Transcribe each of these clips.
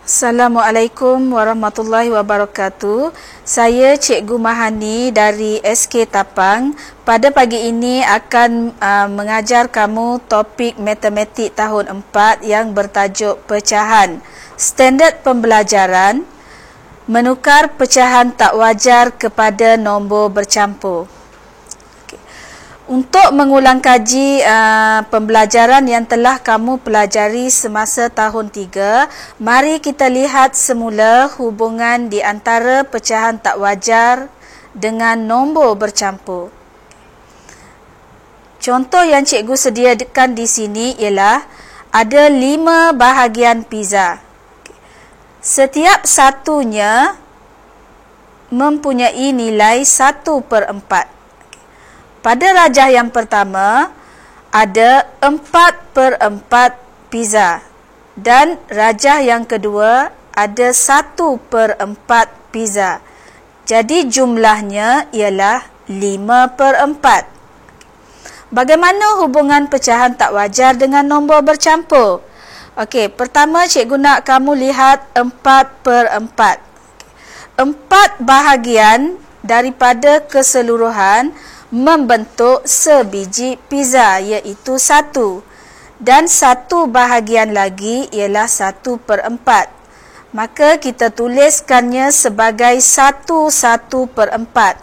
Assalamualaikum warahmatullahi wabarakatuh. Saya Cikgu Mahani dari SK Tapang. Pada pagi ini akan mengajar kamu topik matematik tahun 4 yang bertajuk pecahan. Standard pembelajaran, menukar pecahan tak wajar kepada nombor bercampur. Untuk mengulang kaji pembelajaran yang telah kamu pelajari semasa tahun 3, mari kita lihat semula hubungan di antara pecahan tak wajar dengan nombor bercampur. Contoh yang cikgu sediakan di sini ialah ada 5 bahagian pizza. Setiap satunya mempunyai nilai 1/4. Pada rajah yang pertama, ada 4/4 pizza. Dan rajah yang kedua, ada 1/4 pizza. Jadi jumlahnya ialah 5/4. Bagaimana hubungan pecahan tak wajar dengan nombor bercampur? Okey, pertama cikgu nak kamu lihat 4/4. 4 bahagian daripada keseluruhan membentuk sebiji pizza, iaitu 1. Dan 1 bahagian lagi ialah 1/4. Maka kita tuliskannya sebagai 1/4.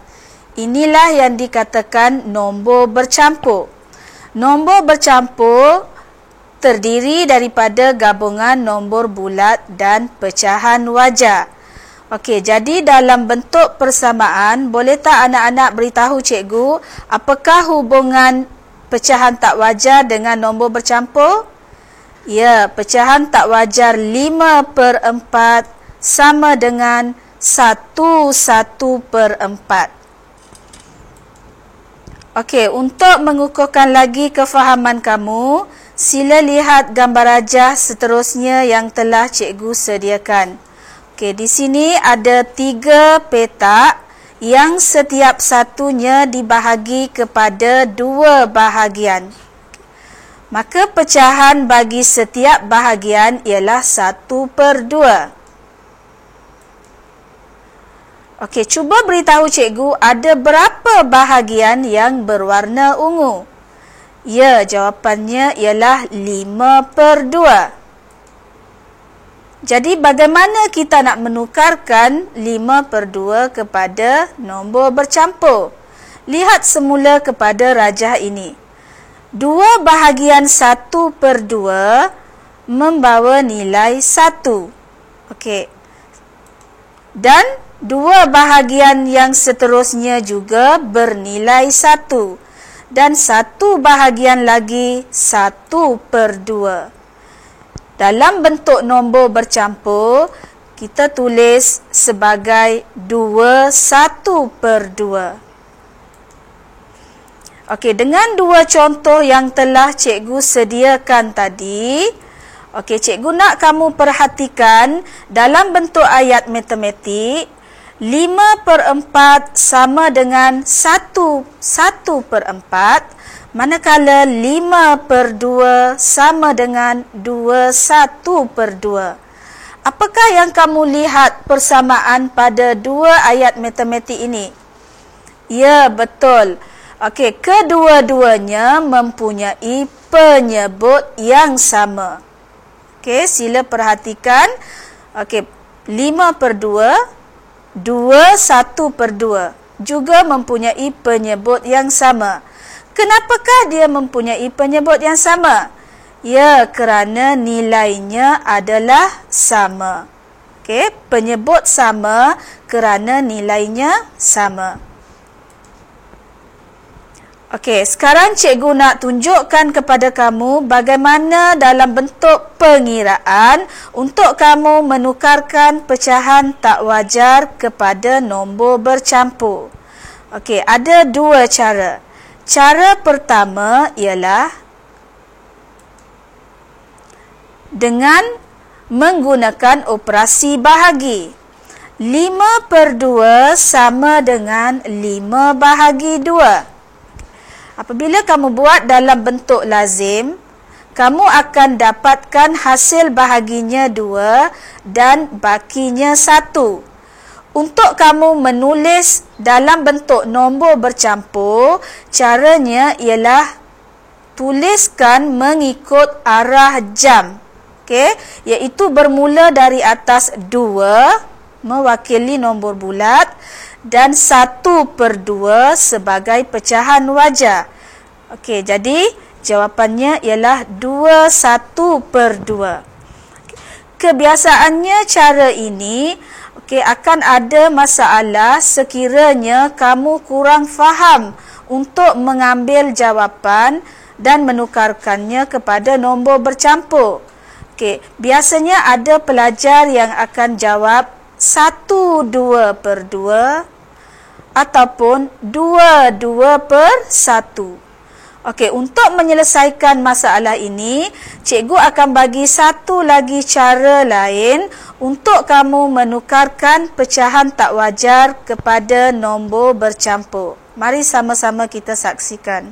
Inilah yang dikatakan nombor bercampur. Nombor bercampur terdiri daripada gabungan nombor bulat dan pecahan wajar. Okey, jadi dalam bentuk persamaan, boleh tak anak-anak beritahu cikgu apakah hubungan pecahan tak wajar dengan nombor bercampur? Ya, pecahan tak wajar 5/4 sama dengan 1/4. Okey, untuk mengukuhkan lagi kefahaman kamu, sila lihat gambar rajah seterusnya yang telah cikgu sediakan. Okey, di sini ada 3 petak yang setiap satunya dibahagi kepada 2 bahagian. Maka pecahan bagi setiap bahagian ialah 1/2. Okey, cuba beritahu cikgu ada berapa bahagian yang berwarna ungu? Ya, jawapannya ialah 5/2. Jadi bagaimana kita nak menukarkan 5/2 kepada nombor bercampur? Lihat semula kepada rajah ini. 2 bahagian 1/2 membawa nilai 1. Okey. Dan 2 bahagian yang seterusnya juga bernilai 1. Dan 1 bahagian lagi 1/2. Dalam bentuk nombor bercampur, kita tulis sebagai 2 1/2. Okey, dengan 2 contoh yang telah cikgu sediakan tadi, okey, cikgu nak kamu perhatikan dalam bentuk ayat matematik, 5/4 sama dengan 1/4. Manakala 5/2 sama dengan 2/1/2. Apakah yang kamu lihat persamaan pada 2 ayat matematik ini? Ya, betul. Okey, kedua-duanya mempunyai penyebut yang sama. Okey, sila perhatikan. Okey, 5/2, 2/1/2 juga mempunyai penyebut yang sama. Kenapakah dia mempunyai penyebut yang sama? Ya, kerana nilainya adalah sama. Okey, penyebut sama kerana nilainya sama. Okey, sekarang cikgu nak tunjukkan kepada kamu bagaimana dalam bentuk pengiraan untuk kamu menukarkan pecahan tak wajar kepada nombor bercampur. Okey, ada 2 cara. Cara pertama ialah dengan menggunakan operasi bahagi. 5/2 sama dengan 5 bahagi 2. Apabila kamu buat dalam bentuk lazim, kamu akan dapatkan hasil bahaginya 2 dan bakinya 1. Untuk kamu menulis dalam bentuk nombor bercampur, caranya ialah tuliskan mengikut arah jam. Okey, iaitu bermula dari atas 2 mewakili nombor bulat dan 1/2 sebagai pecahan wajar. Okey, jadi jawapannya ialah 1/2. Kebiasaannya cara ini akan ada masalah sekiranya kamu kurang faham untuk mengambil jawapan dan menukarkannya kepada nombor bercampur. Biasanya ada pelajar yang akan jawab 1/2/2 ataupun 2/2/1. Untuk menyelesaikan masalah ini, cikgu akan bagi satu lagi cara lain untuk kamu menukarkan pecahan tak wajar kepada nombor bercampur. Mari sama-sama kita saksikan.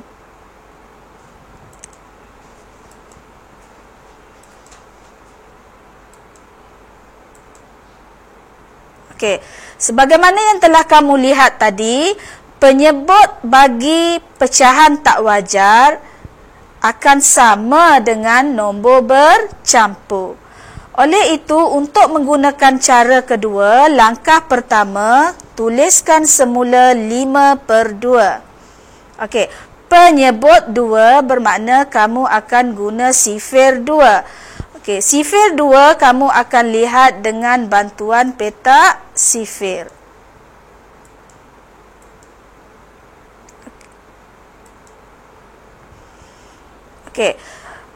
Sebagaimana yang telah kamu lihat tadi, penyebut bagi pecahan tak wajar akan sama dengan nombor bercampur. Oleh itu, untuk menggunakan cara kedua, langkah pertama, tuliskan semula 5/2. Penyebut 2 bermakna kamu akan guna sifir 2. Sifir 2 kamu akan lihat dengan bantuan petak sifir.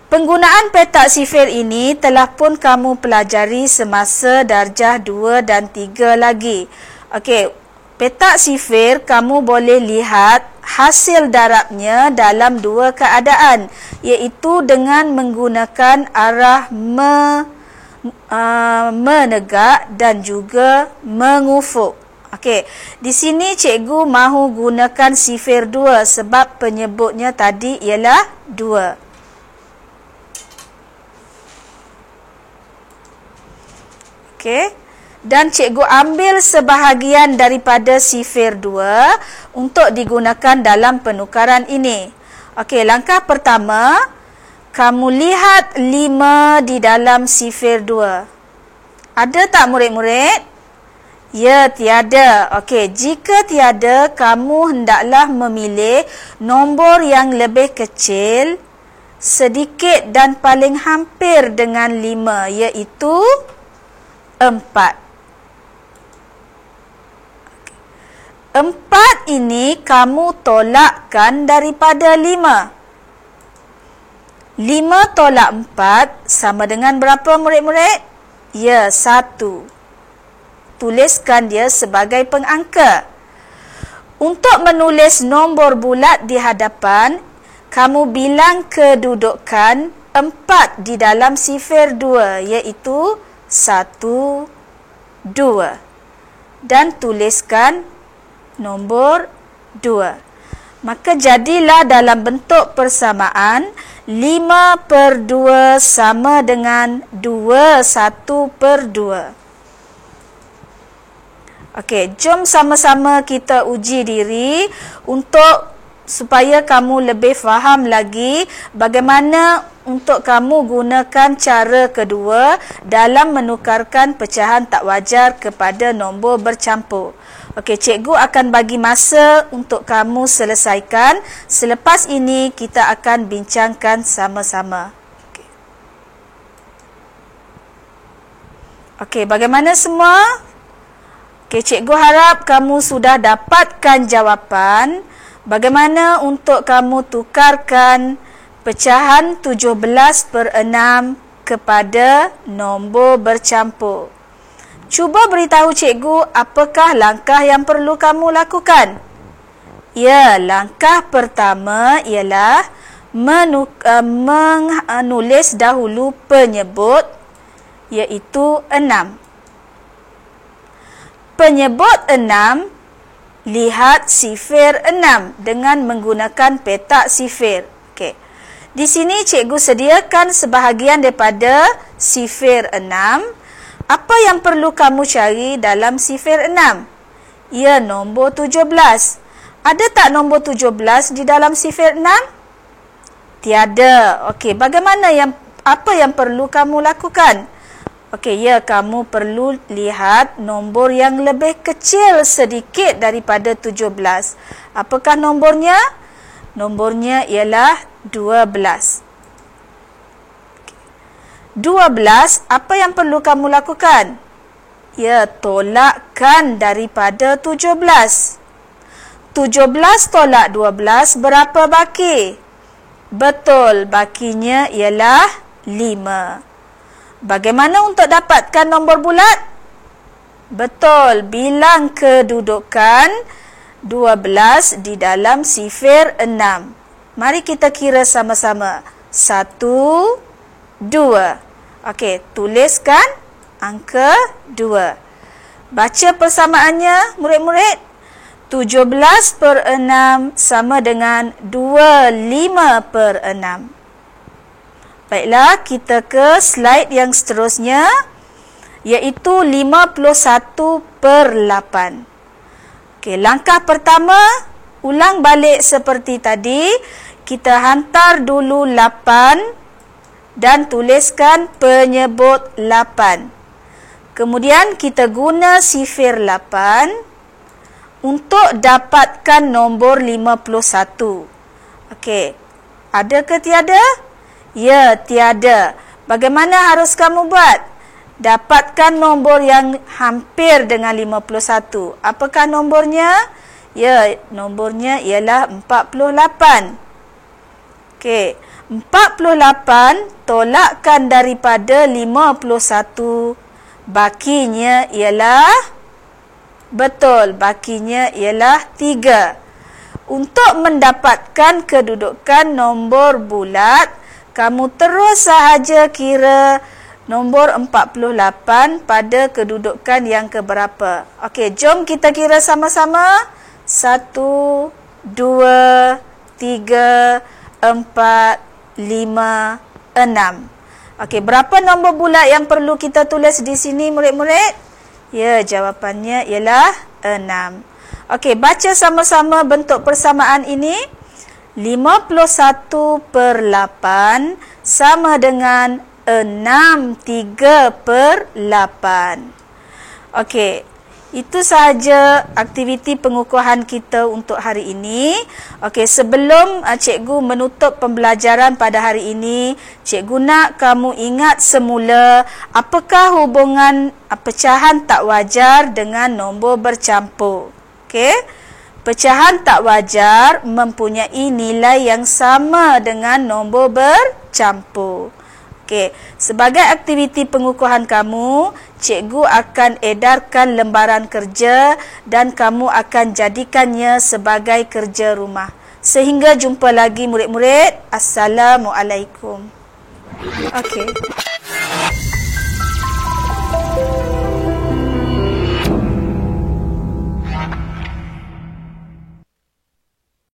Penggunaan petak sifir ini telah pun kamu pelajari semasa darjah 2 dan 3 lagi. Petak sifir kamu boleh lihat hasil darabnya dalam dua keadaan, iaitu dengan menggunakan arah menegak dan juga mengufuk. Di sini cikgu mahu gunakan sifir 2 sebab penyebutnya tadi ialah 2. Dan cikgu ambil sebahagian daripada sifir 2 untuk digunakan dalam penukaran ini. Langkah pertama, kamu lihat 5 di dalam sifir 2. Ada tak murid-murid? Ya, tiada. Jika tiada, kamu hendaklah memilih nombor yang lebih kecil, sedikit dan paling hampir dengan 5, iaitu 4. 4 ini kamu tolakkan daripada 5. 5 tolak 4 sama dengan berapa murid-murid? Ya, 1. Tuliskan dia sebagai pengangka. Untuk menulis nombor bulat di hadapan, kamu bilang kedudukan 4 di dalam sifir 2, iaitu 1, 2. Dan tuliskan nombor 2. Maka jadilah dalam bentuk persamaan 5/2 sama dengan 1/2. Jom sama-sama kita uji diri supaya kamu lebih faham lagi bagaimana untuk kamu gunakan cara kedua dalam menukarkan pecahan tak wajar kepada nombor bercampur. Cikgu akan bagi masa untuk kamu selesaikan. Selepas ini kita akan bincangkan sama-sama. Bagaimana semua? Cikgu harap kamu sudah dapatkan jawapan bagaimana untuk kamu tukarkan pecahan 17/6 kepada nombor bercampur. Cuba beritahu cikgu apakah langkah yang perlu kamu lakukan. Ya, langkah pertama ialah menulis dahulu penyebut, iaitu 6. Penyebut 6, lihat sifir 6 dengan menggunakan petak sifir. Okey. Di sini cikgu sediakan sebahagian daripada sifir 6. Apa yang perlu kamu cari dalam sifir 6? Ya, nombor 17. Ada tak nombor 17 di dalam sifir 6? Tiada. Okey, apa yang perlu kamu lakukan? Okey, ya, kamu perlu lihat nombor yang lebih kecil sedikit daripada 17. Apakah nombornya? Nombornya ialah 12. 12, apa yang perlu kamu lakukan? Ya, tolakkan daripada 17. 17 tolak 12, berapa baki? Betul, bakinya ialah 5. Bagaimana untuk dapatkan nombor bulat? Betul, bilang kedudukan 12 di dalam sifir 6. Mari kita kira sama-sama. 1, 2. Okey, tuliskan angka 2. Baca persamaannya, murid-murid. 17/6 sama dengan 25/6. Baiklah, kita ke slide yang seterusnya, iaitu 51/8. Okey, langkah pertama, ulang balik seperti tadi. Kita hantar dulu 8 dan tuliskan penyebut 8. Kemudian kita guna sifir 8 untuk dapatkan nombor 51. Okey, ada ke tiada? Ya, tiada. Bagaimana harus kamu buat? Dapatkan nombor yang hampir dengan 51. Apakah nombornya? Ya, nombornya ialah 48. Okey, 48 tolakkan daripada 51. Bakinya ialah, betul, bakinya ialah 3. Untuk mendapatkan kedudukan nombor bulat, kamu terus sahaja kira nombor 48 pada kedudukan yang keberapa. Okey, jom kita kira sama-sama. 1, 2, 3, 4, 5, 6. Okey, berapa nombor bulat yang perlu kita tulis di sini, murid-murid? Ya, jawapannya ialah 6. Okey, baca sama-sama bentuk persamaan ini. 51/8 sama dengan 63/8. Okey, itu sahaja aktiviti pengukuhan kita untuk hari ini. Okey, sebelum cikgu menutup pembelajaran pada hari ini, cikgu nak kamu ingat semula apakah hubungan pecahan tak wajar dengan nombor bercampur. Okey, pecahan tak wajar mempunyai nilai yang sama dengan nombor bercampur. Okey, sebagai aktiviti pengukuhan kamu, cikgu akan edarkan lembaran kerja dan kamu akan jadikannya sebagai kerja rumah. Sehingga jumpa lagi murid-murid. Assalamualaikum. Okey.